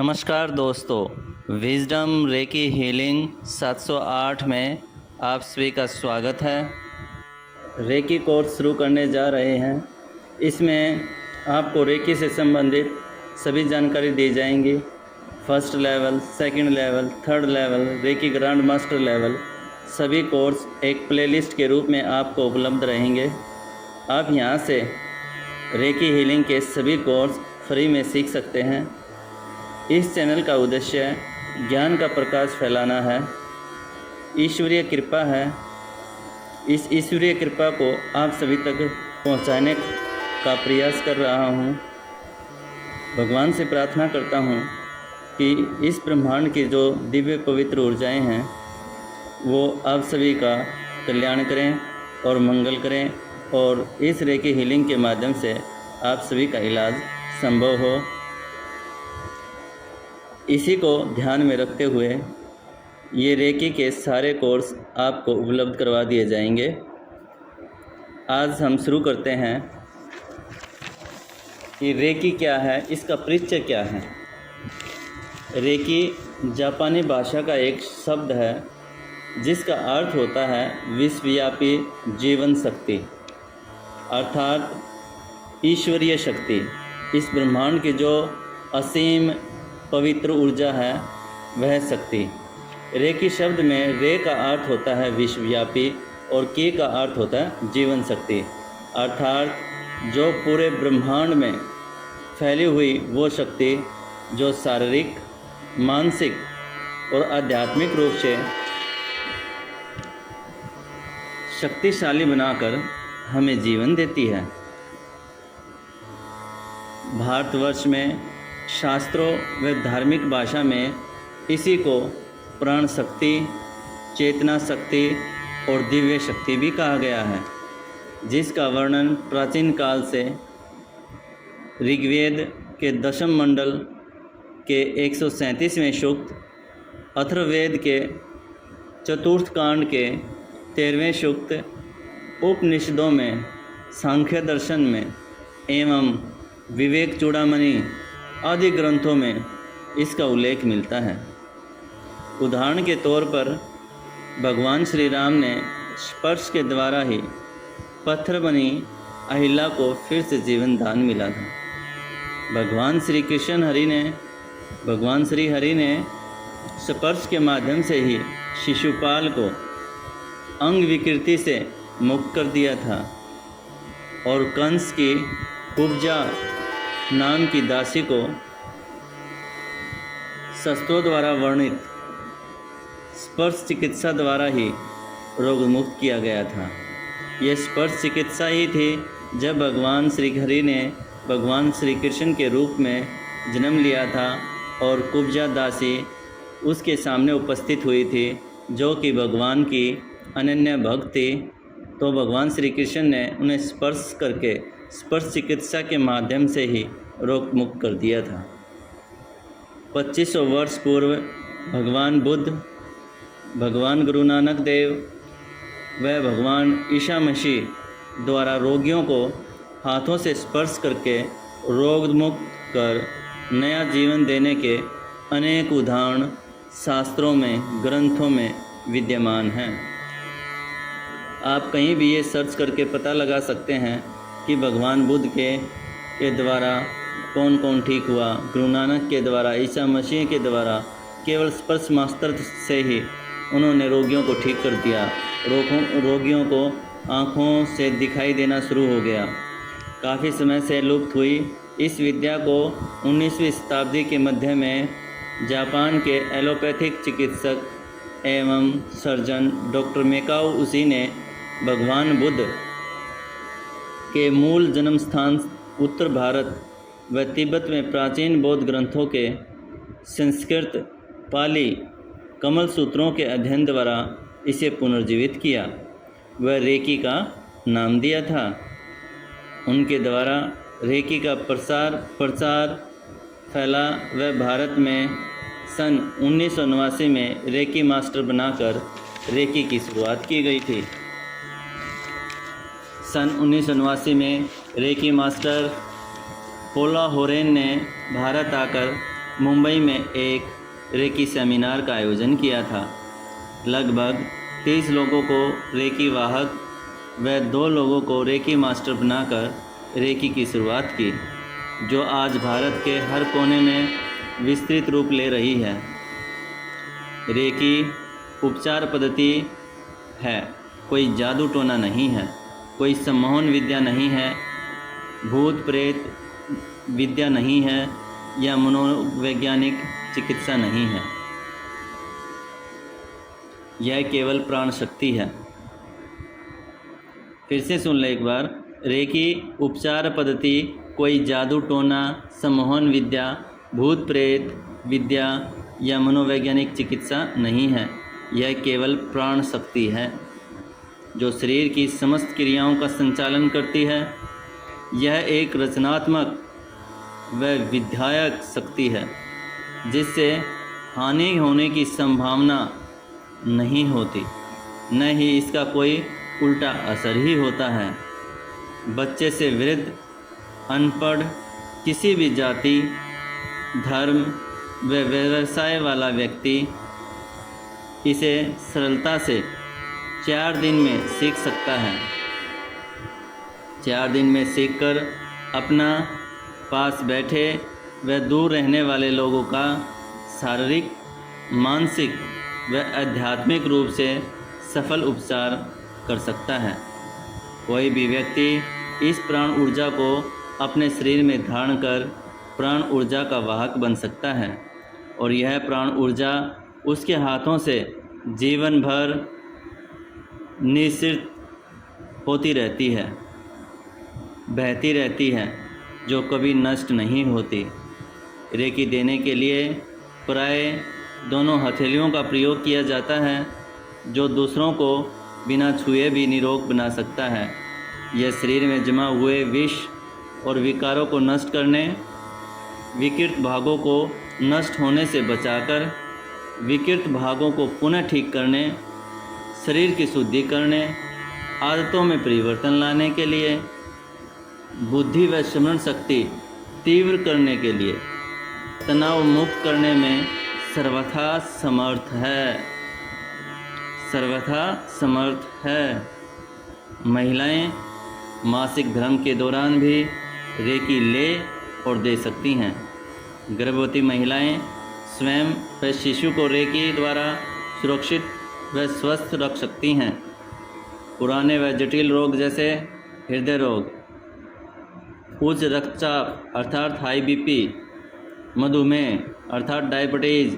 नमस्कार दोस्तों, wisdom recce healing 708 में आप सभी का स्वागत है। रेकी कोर्स शुरू करने जा रहे हैं। इसमें आपको रेकी से संबंधित सभी जानकारी दी जाएंगी। First level, second level, third level, reiki grand master level, सभी कोर्स एक प्लेलिस्ट के रूप में आपको उपलब्ध रहेंगे। आप यहां से रेकी हीलिंग के सभी कोर्स फ्री में सीख सकते हैं। इस चैनल का उद्देश्य ज्ञान का प्रकाश फैलाना है। ईश्वरीय कृपा है। इस ईश्वरीय कृपा को आप सभी तक पहुंचाने का प्रयास कर रहा हूं। भगवान से प्रार्थना करता हूं कि इस ब्रह्मांड की जो दिव्य पवित्र ऊर्जाएं हैं वो आप सभी का कल्याण करें और मंगल करें, और इस रेकी हीलिंग के माध्यम से आप सभी का इलाज संभव हो। इसी को ध्यान में रखते हुए ये रेकी के सारे कोर्स आपको उपलब्ध करवा दिए जाएंगे। आज हम शुरू करते हैं कि रेकी क्या है, इसका परिचय क्या है। रेकी जापानी भाषा का एक शब्द है जिसका अर्थ होता है विश्वव्यापी जीवन शक्ति, अर्थात ईश्वरीय शक्ति। इस ब्रह्मांड की जो असीम पवित्र ऊर्जा है वह शक्ति। रेकी शब्द में रे का अर्थ होता है विश्वव्यापी और की का अर्थ होता है जीवन शक्ति, अर्थात जो पूरे ब्रह्मांड में फैली हुई वो शक्ति जो शारीरिक, मानसिक और आध्यात्मिक रूप से शक्तिशाली बनाकर हमें जीवन देती है। भारतवर्ष में शास्त्रों व धार्मिक भाषा में इसी को प्राण शक्ति, चेतना शक्ति और दिव्य शक्ति भी कहा गया है, जिसका वर्णन प्राचीन काल से ऋग्वेद के दशम मंडल के 137वें सूक्त, अथर्ववेद के चतुर्थ कांड के 13वें सूक्त, उपनिषदों में, सांख्य दर्शन में एवं विवेक चूड़ामणि आदि ग्रंथों में इसका उल्लेख मिलता है। उदाहरण के तौर पर भगवान श्री राम ने स्पर्श के द्वारा ही पत्थर बनी अहिल्या को फिर से जीवन दान मिला था। भगवान श्री हरि ने स्पर्श के माध्यम से ही शिशुपाल को अंग विकृति से मुक्त कर दिया था, और कंस की कुब्जा नाम की दासी को शास्त्रों द्वारा वर्णित स्पर्श चिकित्सा द्वारा ही रोग मुक्त किया गया था। यह स्पर्श चिकित्सा ही थी जब भगवान श्री हरि ने भगवान श्री कृष्ण के रूप में जन्म लिया था और कुब्जा दासी उसके सामने उपस्थित हुई थी, जो कि भगवान की अनन्य भक्त थी। तो भगवान श्री कृष्ण ने उन्हें स्पर्श करके स्पर्श चिकित्सा के माध्यम से ही रोग मुक्त कर दिया था। 2500 वर्ष पूर्व भगवान बुद्ध, भगवान गुरु नानक देव व भगवान ईसा मसीह द्वारा रोगियों को हाथों से स्पर्श करके रोग मुक्त कर नया जीवन देने के अनेक उदाहरण शास्त्रों में, ग्रंथों में विद्यमान हैं। आप कहीं भी ये सर्च करके पता लगा सकते हैं कि भगवान बुद्ध के द्वारा कौन कौन ठीक हुआ। गुरु नानक के द्वारा, ईसा मसीह के द्वारा केवल स्पर्श मास्त्र से ही उन्होंने रोगियों को ठीक कर दिया। रोगियों को आँखों से दिखाई देना शुरू हो गया। काफ़ी समय से लुप्त हुई इस विद्या को 19वीं शताब्दी के मध्य में जापान के एलोपैथिक चिकित्सक एवं सर्जन डॉक्टर मेकाओ उसी ने भगवान बुद्ध के मूल जन्म स्थान उत्तर भारत व तिब्बत में प्राचीन बौद्ध ग्रंथों के संस्कृत, पाली, कमल सूत्रों के अध्ययन द्वारा इसे पुनर्जीवित किया व रेकी का नाम दिया था। उनके द्वारा रेकी का प्रचार फैला व भारत में सन 1989 में रेकी मास्टर बनाकर रेकी की शुरुआत की गई थी। सन 1989 में रेकी मास्टर पोला होरेन ने भारत आकर मुंबई में एक रेकी सेमिनार का आयोजन किया था। लगभग 30 लोगों को रेकी वाहक व 2 लोगों को रेकी मास्टर बनाकर रेकी की शुरुआत की, जो आज भारत के हर कोने में विस्तृत रूप ले रही है। रेकी उपचार पद्धति है, कोई जादू टोना नहीं है, कोई सम्मोहन विद्या नहीं है, भूत प्रेत विद्या नहीं है या मनोवैज्ञानिक चिकित्सा नहीं है। यह केवल प्राण शक्ति है। फिर से सुन ले एक बार। रेकी उपचार पद्धति कोई जादू टोना, सम्मोहन विद्या, भूत प्रेत विद्या या मनोवैज्ञानिक चिकित्सा नहीं है। यह केवल प्राण शक्ति है जो शरीर की समस्त क्रियाओं का संचालन करती है। यह एक रचनात्मक व विधायक शक्ति है जिससे हानि होने की संभावना नहीं होती, न ही इसका कोई उल्टा असर ही होता है। बच्चे से वृद्ध, अनपढ़, किसी भी जाति, धर्म व व्यवसाय वाला व्यक्ति इसे सरलता से 4 दिन में सीख सकता है। 4 दिन में सीखकर अपना पास बैठे व दूर रहने वाले लोगों का शारीरिक, मानसिक व आध्यात्मिक रूप से सफल उपचार कर सकता है। कोई भी व्यक्ति इस प्राण ऊर्जा को अपने शरीर में धारण कर प्राण ऊर्जा का वाहक बन सकता है और यह प्राण ऊर्जा उसके हाथों से जीवन भर निःसृत होती रहती है, बहती रहती है, जो कभी नष्ट नहीं होती। रेकी देने के लिए प्राय दोनों हथेलियों का प्रयोग किया जाता है, जो दूसरों को बिना छुए भी निरोग बना सकता है। यह शरीर में जमा हुए विष और विकारों को नष्ट करने, विकृत भागों को नष्ट होने से बचाकर विकृत भागों को पुनः ठीक करने, शरीर की शुद्धि करने, आदतों में परिवर्तन लाने के लिए, बुद्धि व स्मरण शक्ति तीव्र करने के लिए, तनाव मुक्त करने में सर्वथा समर्थ है, सर्वथा समर्थ है। महिलाएं मासिक धर्म के दौरान भी रेकी ले और दे सकती हैं। गर्भवती महिलाएं स्वयं व शिशु को रेकी द्वारा सुरक्षित व स्वस्थ रख सकती हैं। पुराने व जटिल रोग जैसे हृदय रोग, उच्च रक्तचाप अर्थात हाई बीपी, मधुमेह अर्थात डायबिटीज़,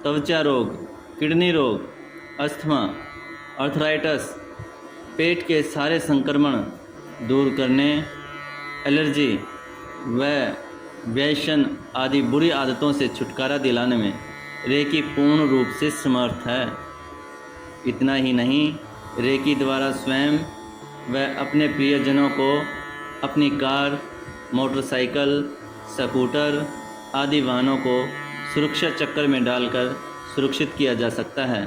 त्वचा रोग, किडनी रोग, अस्थमा, अर्थराइटिस, पेट के सारे संक्रमण दूर करने, एलर्जी व व्यसन आदि बुरी आदतों से छुटकारा दिलाने में रेकी पूर्ण रूप से समर्थ है। इतना ही नहीं, रेकी द्वारा स्वयं व अपने प्रियजनों को अपनी कार, मोटरसाइकिल, स्कूटर आदि वाहनों को सुरक्षा चक्र में डालकर सुरक्षित किया जा सकता है।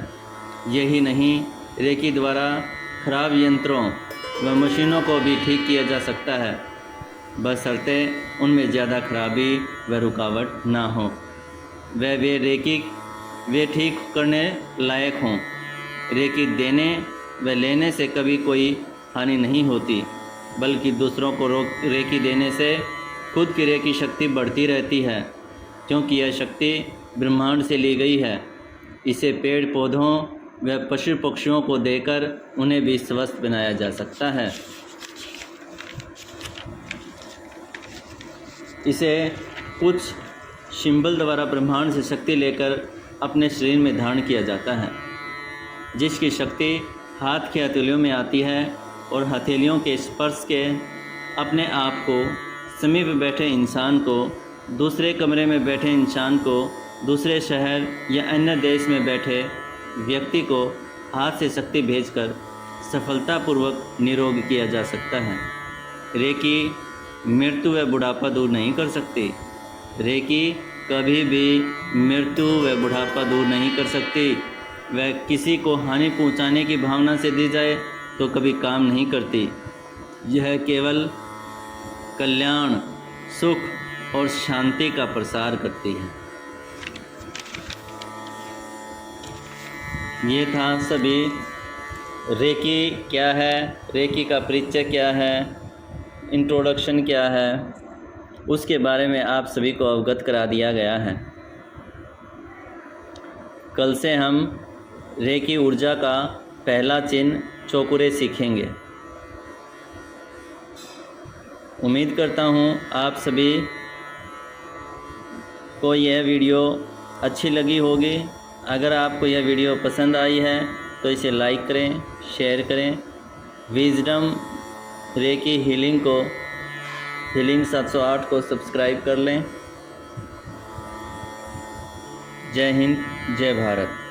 यही नहीं, रेकी द्वारा खराब यंत्रों व मशीनों को भी ठीक किया जा सकता है, बशर्ते उनमें ज़्यादा खराबी व रुकावट ना हो, वे ठीक करने लायक हों। रेकी देने व लेने से कभी कोई हानि नहीं होती, बल्कि दूसरों को रेकी देने से खुद की रेकी शक्ति बढ़ती रहती है, क्योंकि यह शक्ति ब्रह्मांड से ली गई है। इसे पेड़ पौधों व पशु पक्षियों को देकर उन्हें भी स्वस्थ बनाया जा सकता है। इसे कुछ सिंबल द्वारा ब्रह्मांड से शक्ति लेकर अपने शरीर में धारण किया जाता है, जिसकी शक्ति हाथ की हथेलियों में आती है और हथेलियों के स्पर्श के अपने आप को, समीप बैठे इंसान को, दूसरे कमरे में बैठे इंसान को, दूसरे शहर या अन्य देश में बैठे व्यक्ति को हाथ से शक्ति भेजकर सफलतापूर्वक निरोग किया जा सकता है। रेकी मृत्यु व बुढ़ापा दूर नहीं कर सकती। रेकी कभी भी मृत्यु व बुढ़ापा दूर नहीं कर सकती। वह किसी को हानि पहुंचाने की भावना से दी जाए तो कभी काम नहीं करती। यह केवल कल्याण, सुख और शांति का प्रसार करती है। ये था सभी रेकी क्या है, रेकी का परिचय क्या है, इंट्रोडक्शन क्या है, उसके बारे में आप सभी को अवगत करा दिया गया है। कल से हम रेकी ऊर्जा का पहला चिन्ह चोकुरे सीखेंगे। उम्मीद करता हूँ आप सभी को यह वीडियो अच्छी लगी होगी। अगर आपको यह वीडियो पसंद आई है तो इसे लाइक करें, शेयर करें। विजडम रेकी हीलिंग 708 को सब्सक्राइब कर लें। जय हिंद, जय भारत।